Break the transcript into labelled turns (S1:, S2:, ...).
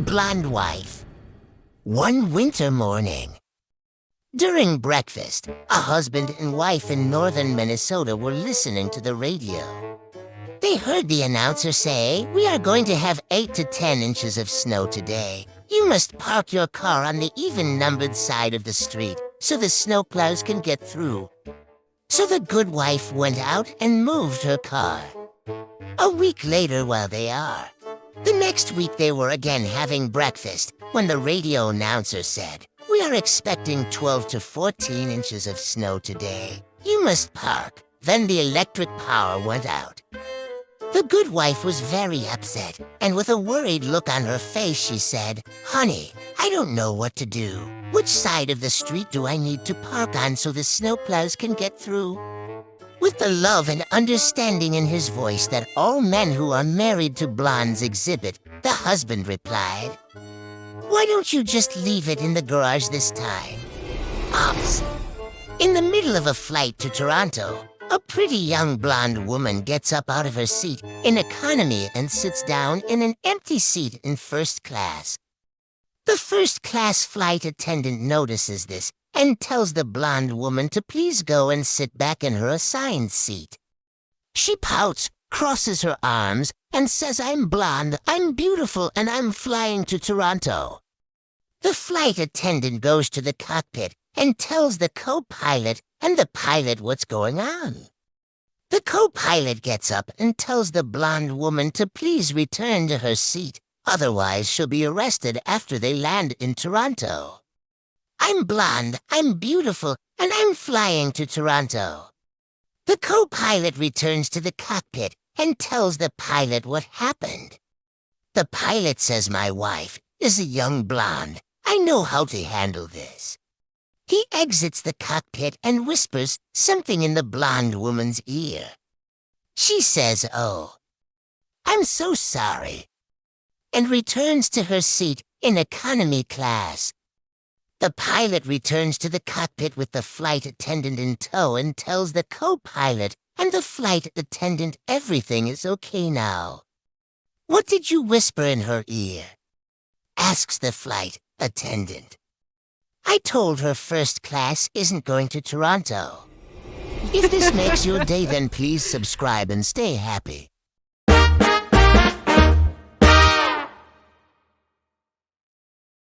S1: Blonde Wife. One winter morning, during breakfast, a husband and wife in northern Minnesota were listening to the radio. They heard the announcer say, "We are going to have 8 to 10 inches of snow today. You must park your car on the even-numbered side of the street so the snowplows can get through." So the good wife went out and moved her car. A week later, the next week they were again having breakfast when the radio announcer said, "We are expecting 12 to 14 inches of snow today. You must park." Then the electric power went out. The good wife was very upset, and with a worried look on her face, she said, "Honey, I don't know what to do. Which side of the street do I need to park on so the snowplows can get through?" With the love and understanding in his voice that all men who are married to blondes exhibit, the husband replied, "Why don't you just leave it in the garage this time?" Ops. In the middle of a flight to Toronto, a pretty young blonde woman gets up out of her seat in economy and sits down in an empty seat in first class. The first-class flight attendant notices this and tells the blonde woman to please go and sit back in her assigned seat. She pouts, crosses her arms, and says, "I'm blonde, I'm beautiful, and I'm flying to Toronto." The flight attendant goes to the cockpit and tells the co-pilot and the pilot what's going on. The co-pilot gets up and tells the blonde woman to please return to her seat, otherwise she'll be arrested after they land in Toronto. "I'm blonde, I'm beautiful, and I'm flying to Toronto." The co-pilot returns to the cockpit and tells the pilot what happened. The pilot says, "My wife is a young blonde. I know how to handle this." He exits the cockpit and whispers something in the blonde woman's ear. She says, "Oh, I'm so sorry," and returns to her seat in economy class. The pilot returns to the cockpit with the flight attendant in tow and tells the co-pilot and the flight attendant everything is okay now. "What did you whisper in her ear?" asks the flight attendant. "I told her first class isn't going to Toronto." If this makes your day, then please subscribe and stay happy.